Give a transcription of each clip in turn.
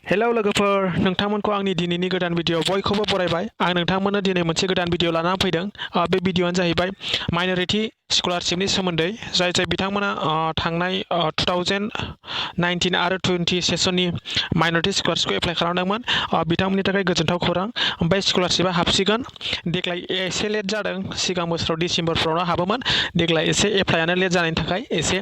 Hello लोगोफोर, नोंथांमोनखौ आंनि दिनैनि गोदान भिडिअ बयखौबो बरायबाय। आं नोंथांमोननो दिनै मोनसे गोदान भिडिअ लानानै फैदों। बे भिडिअआनो जाहैबाय माइनरिटि स्कलारशिपनि सोमोन्दै। जाय बिथांमोना थांनाय 2019 आरो 20 सेसननि माइनरिटि स्कलारशिपखौ एप्लाइ खालामदोंमोन, बिथांमोननि थाखाय गोजोनथाव खौरां। बे स्कलारशिपआ हाबसिगोन। देग्लाय एसे लेट जादों। सिगां बोसोराव डिसेम्बरफ्रावनो हाबोमोन। देग्लाय एसे एप्लाइआनो लेट जानायनि थाखाय एसे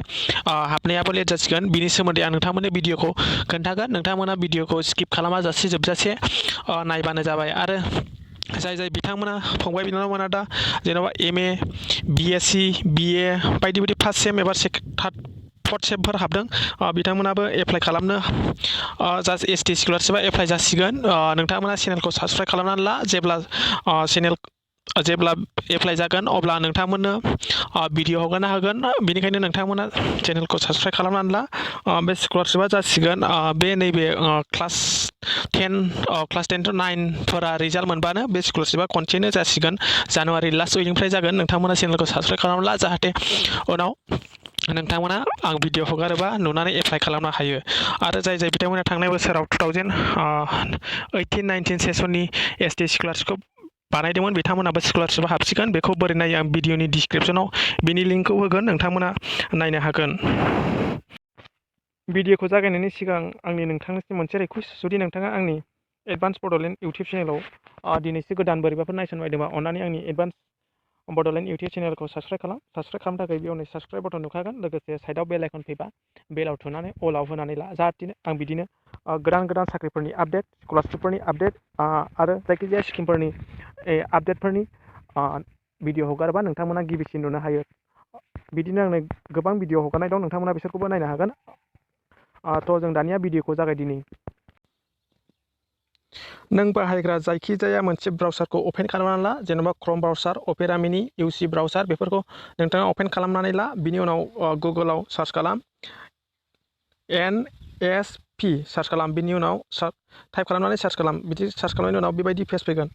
हाबनायाबो लेट जासिगोन। बिनि सोमोन्दै आं नोंथांमोननो भिडिअखौ खोन्थागोन। नोंथांमोना भिडिअखौ स्किप खालामाजासे जोबजासे नायबानो जाबाय। आरो जाय बिथांमोना फंबाय बिनानावमोना दा जेनेबा MA BSc BA बायदि बायदि फार्स्ट सेम एबा थार्ड फर्थ सेमफोर हाबदों, बिथांमोनाबो एप्लाइ खालामनो जास्ट ST स्कलारशिपआ एप्लाइ जासिगोन। नोंथांमोना चेनेलखौ साबसक्राइब खालामनानै ला। जेब्ला एप्लाइ जागोन अब्ला नोंथांमोननो भिडिअ हगारनो हागोन। बेनिखायनो नोंथांमोना चेनेलखौ साबसक्राइब खालामनानै ला। बे स्कलारशिपआ जासिगोन। बे नैबे क्लास 10 to 9फोरा रिजाल्ट मोनबानो बे स्कलारशिपआ खनसेनो जासिगोन। जानुवारि लास्ट उइकनिफ्राय जागोन। नोंथांमोना चेनेलखौ साबसक्राइब खालामनानै ला, जाहाथे उनाव नोंथांमोना आं भिडिअ हगारोबा नुनानै एप्लाइ खालामनो हायो। आरो जाय बिथांमोना थांनाय बोसोराव 2018-19 सेसननि ST स्कलारशिपखौ बानायदोंमोन, बिथांमोनाबो स्कलारशिपआ हाबसिगोन। बेखौ बोरै नायो आं भिडिअनि डिसक्रिपसनाव बिनि लिंकखौ होगोन, नोंथांमोना नायनो हागोन। भिडिअखौ जागायनायनि सिगां आंनि नोंथांनिसिम मोनसे रिकुवेस्ट, जुदि नोंथाङा आंनि एडभान्स बड'लेण्ड इउटुब चेनेलाव दिनैसो गोदान बोरैबाफोर नायसननो बायदोंबा अननानै आंनि एडभान्स बड'लेण्ड इउटुब चेनेलखौ साबसक्राइब खालाम। साबसक्राइब खालामनो थाखाय बेयाव साबसक्राइब बटन नुखागोन। लोगोसे साइडआव बेल आइकन फैबा बेलाव थुनानै अलाव होनानै ला, जाहाथे आं बिदिनो गोदान साख्रिफोरनि आपडेट, स्कलारशिपफोरनि आपडेट आरो जायखिजाया स्किमफोरनि आपडेटफोरनि भिडिअ हगारोबा नोंथांमोना गिबिसिन नुनो हायो। बिदिनो आंनो गोबां भिडिअ हगारनाय दं, नोंथांमोना बिसोरखौबो नायनो हागोन। थ' जों दानिया भिडिअखौ जागायदिनि। नों बाहायग्रा जायखिजाया मोनसे ब्राउजारखौ अपेन खालामनानै ला, जेनेबा क्रम ब्राउजार, अपेरा मिनि, UC ब्राउजार, बेफोरखौ नोंथाङा अपेन खालामनानै ला। बिनि उनाव गुगोलाव सार्च खालाम, NSP सार्च खालाम। बिनि उनाव टाइप खालामनानै सार्च खालाम। बिदि सार्च खालामनायनि उनाव बेबायदि पेज फैगोन।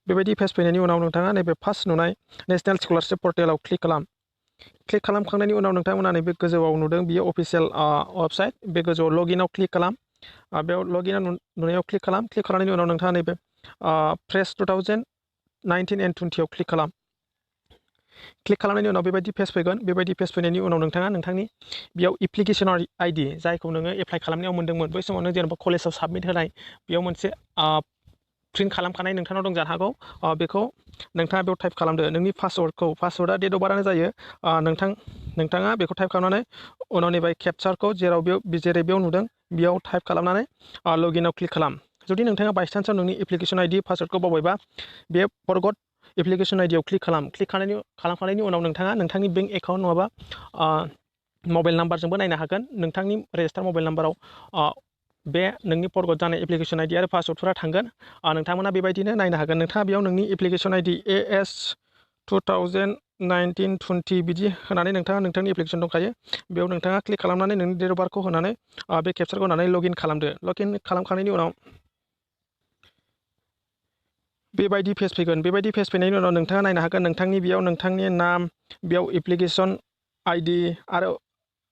बेबायदि पेज फैनायनि उनाव नोंथाङा नैबे फार्स्ट नुनाय नेसनेल स्कलारशिप पर्टेलाव क्लिक खालाम। क्लिक खालामखांनायनि उनाव नोंथांमोना नैबे गोजौआव नुदों, बियो अफिसियेल वेबसाइट। बे गोजौआव लगइनआव क्लिक खालाम। बेयाव लगइनआव नुनायाव क्लिक खालाम। क्लिक खालामनायनि उनाव नोंथाङा नैबे फ्रेश 2019 and 20आव क्लिक खालाम। क्लिक खालामनायनि उनाव बेबायदि पेज फैगोन। बेबायदि पेज फैनायनि उनाव नोंथाङा नोंथांनि बेयाव एप्लिकेसन ID जायखौ नोङो एप्लाइ खालामनायाव मोन्दोंमोन, बै समाव नों जेनेबा कलेजाव साबमिट होनाय, बेयाव मोनसे प्रिन्ट खालामखानाय नोंथांनाव दं जानो हागौ। बेखौ नोंथाङा बेयाव टाइप खालामदो। नोंनि पासवर्डआ डेट अफ बार्थआनो जायो। नोंथाङा बेखौ टाइप खालामनानै उनाव नैबे केपचारखौ जेरै बेयाव नुदों बेयाव टाइप खालामनानै लगइनआव क्लिक खालाम। जुदि नोंथाङा बायचान्सआव नोंनि एप्लिकेसन ID पासवर्डखौ बावबायबा, बे फरगट एप्लिकेसन आइडियाव क्लिक खालाम। क्लिक खालामखांनायनि उनाव नोंथाङा नोंथांनि बेंक एकाउन्ट नङाबा मबाइल नाम्बारजोंबो नायनो हागोन। नोंथांनि रेजिस्टार मबाइल नाम्बाराव बे नोंनि फरगट जानाय एप्लिकेसन ID आरो पासवर्डफोरा थांगोन। नोंथांमोना बेबायदिनो नायनो हागोन। नोंथाङा बेयाव नोंनि एप्लिकेसन ID AS 2019-20 बिदि होनानै नोंथाङा नोंथांनि एप्लिकेसन दंखायो। बेयाव नोंथाङा क्लिक खालामनानै नोंनि डेट अफ बार्थखौ होनानै बे केपचारखौ होनानै लगइन खालामदो। लगइन खालामखांनायनि उनाव बेबायदि पेज फैगोन। बेबायदि पेज फैनायनि उनाव नोंथाङा नायनो हागोन नोंथांनि बेयाव नोंथांनि नाम, बेयाव एप्लिकेसन ID आरो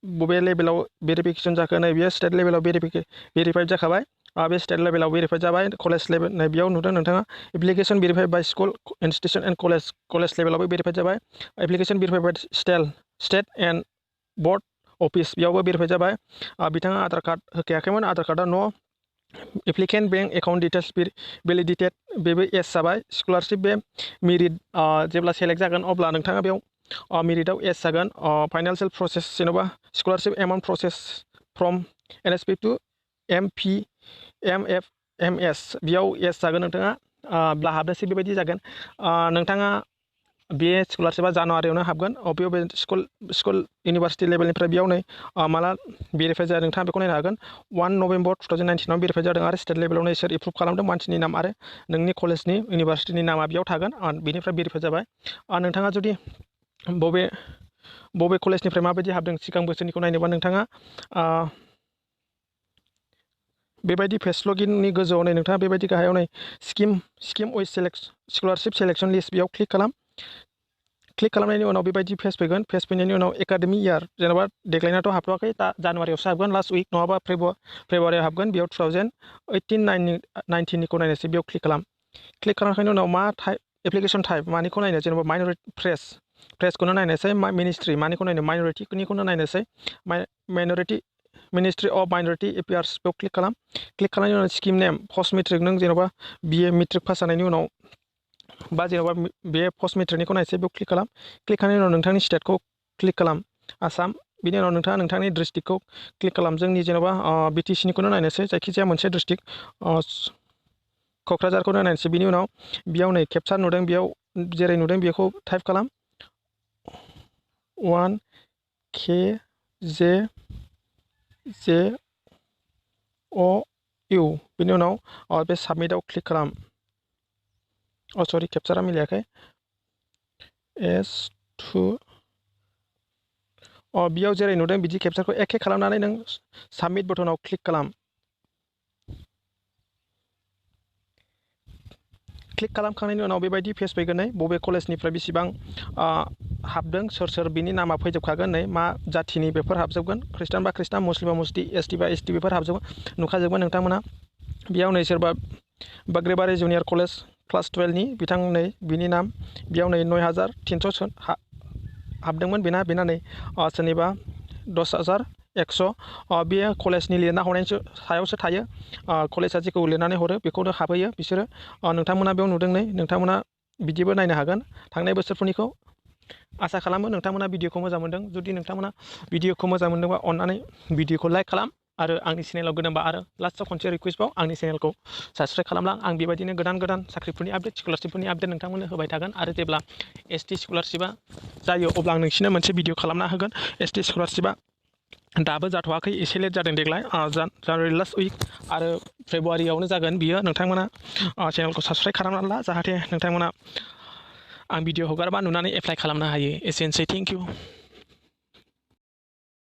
बबे लेभेलाव भेरिफिकेसन जाखो, नै बेयो स्टेट लेभेलाव भेरिफाइड जाखाबाय। बे स्टेट लेभेलाव भेरिफाइड जाबाय। कलेज लेभेल नै बेयाव नुदों नोंथाङा application verified by school, institution and college लेभेलावबो भेरिफाइड जाबाय। Application verified by state and board office, बेयावबो भेरिफाइड जाबाय। बिथाङा आधार कार्ड होखायाखैमोन, आधार कार्डआ न'। Applicant bank account details validated, बेबो एस जाबाय। स्कलारशिप बे मेरिट जेब्ला सेलेक्ट जागोन अब्ला नोंथाङा बेयाव मेरिटआव एस जागोन। फाइनान्सियेल प्रसेस जेन'बा scholarship amount process from NSP to MFMS, बेयाव एस जागोन नोंथाङा। हाबनोसै बेबायदि जागोन। नोंथाङा बे स्कलारशिपआ जानुवारियावनो हाबगोन। बबे स्कुल इउनिभार्सिटि लेभेलनिफ्राय बेयाव नै माला भेरिफाइ जादों नोंथाङा बेखौ नायनो हागोन। 1 नभेम्बर 2019आव भेरिफाइ जादों आरो स्टेट लेभेलावनो इसोर एप्रुभ खालामदों। मानसिनि नाम आरो नोंनि कलेजनि इउनिभार्सिटिनि नामा बेयाव थागोन। बेनिफ्राय भेरिफाइ जाबाय। नोंथाङा जुदि बबे कलेजनिफ्राय माबायदि हाबदों सिगां बोसोरनिखौ नायनोबा नोंथाङा बेबायदि पेज लगइननि गोजौआव नै नोंथाङा बेबायदि गाहायाव नै scheme with scholarship selection list, बेयाव क्लिक खालाम। क्लिक खालामनायनि उनाव बेबायदि पेज फैगोन पेज फैनायनि उनाव एकाडेमिक इयार जेनेबा देग्लायनाथ' हाबथ'वाखै दा जानुवारियावसो हाबगोन लास्ट उइक नङाबा फेब्रुवारियाव हाबगोन बेयाव 2018-19निखौ नायनोसै बेयाव क्लिक खालाम क्लिक खालामखांनायनि उनाव मा टाइप एप्लिकेशन टाइप मानिखौ नायनो जेनेबा माइनरिटि प्रेसखौनो नायनोसै मिनिस्ट्रि मानिखौ नायनो माइनरिटिनिखौनो नायनोसै मिनिस्ट्रि अफ माइनरिटि एफेयार्स बेयाव क्लिक खालामनायनि उनाव स्किम नेम पस्ट मेट्रिक नों जेनेबा BA मेट्रिक पास जानायनि उनाव बा जेनेबा बे पस्ट मेट्रिकनिखौ नायसै बेयाव क्लिक खालामनायनि उनाव नोंथांनि स्टेटखौ क्लिक खालाम आसाम बिनि उनाव नोंथाङा नोंथांनि डिस्ट्रिक्टखौ क्लिक खालाम जोंनि जेनेबा BTCनिखौनो नायनोसै जायखिजाया मोनसे डिस्ट्रिक्ट क'क्राझारखौनो नायनोसै बिनि उनाव बेयाव नै केपचार नुदों बेयाव जेरै नुदों बेखौ टाइप खालाम 1KJJOU बिनि उनाव बे साबमिटआव क्लिक खालाम सरि केपचारा मिलायाखै S2 बेयाव जेरै नुदों बिदि केपचारखौ एखे खालामनानै नों साबमिट बटनाव क्लिक खालाम क्लिक खालामखांनायनि उनाव बेबायदि पेज फैगोन नै बबे कलेजनिफ्राय बेसेबां हाबदों सोर बिनि नामा फैजोबखागोन नै मा जाथिनि बेफोर हाबजोबगोन ख्रिस्टान बा ख्रिस्टान मुस्लिम बा मुस्लिम ST बा ST बेफोर हाबजोबगोन नुखाजोबगोन नोंथांमोना बेयाव नै सोरबा बाग्रेबारि जुनियर कलेज क्लास 12नि बिथां नै बिनि नाम बेयाव नै 9300 हाबदोंमोन बेना नै सोरनिबा 10100 बे कलेजनि लिरना हरनायनि सायावसो थायो कलेजआ जेखौ लिरनानै हरो बेखौनो हाबहैयो बिसोरो नोंथांमोना बेयाव नुदों नै नोंथांमोना बिदिबो नायनो हागोन थांनाय बोसोरफोरनिखौ आसा खालामो नोंथांमोना भिडिअखौ मोजां मोनदों जुदि नोंथांमोना भिडिअखौ मोजां मोनदोंबा अन्नानै भिडिअखौ लाइक खालाम आरो आंनि चेनेलाव गोदानबा आरो लास्टआव खनसे रिकुवेस्टबाव आंनि चेनेलखौ साबस्क्राइब खालामला आं बेबायदिनो गोदान साख्रिफोरनि आपडेट स्कलारशिपफोरनि आपडेट नोंथांमोननो होबाय थागोन आरो जेब्ला ST स्कलारशिपआ जायो अब्ला आं नोंसिनो मोनसे भिडिअ खालामना होगोन ST स्कलारशिपआ दाबो जाथ'वाखै एसे लेट जादों देग्लाय जानुवारि लास्ट उइक आरो फेब्रुवारियावनो जागोन बियो नोंथांमोना चेनेलखौ साबस्क्राइब खालामनानै ला जाहाथे नोंथांमोना आं भिडिअ हगारबा नुनानै एप्लाइ खालामनो हायो एसेनोसै थेंक इउ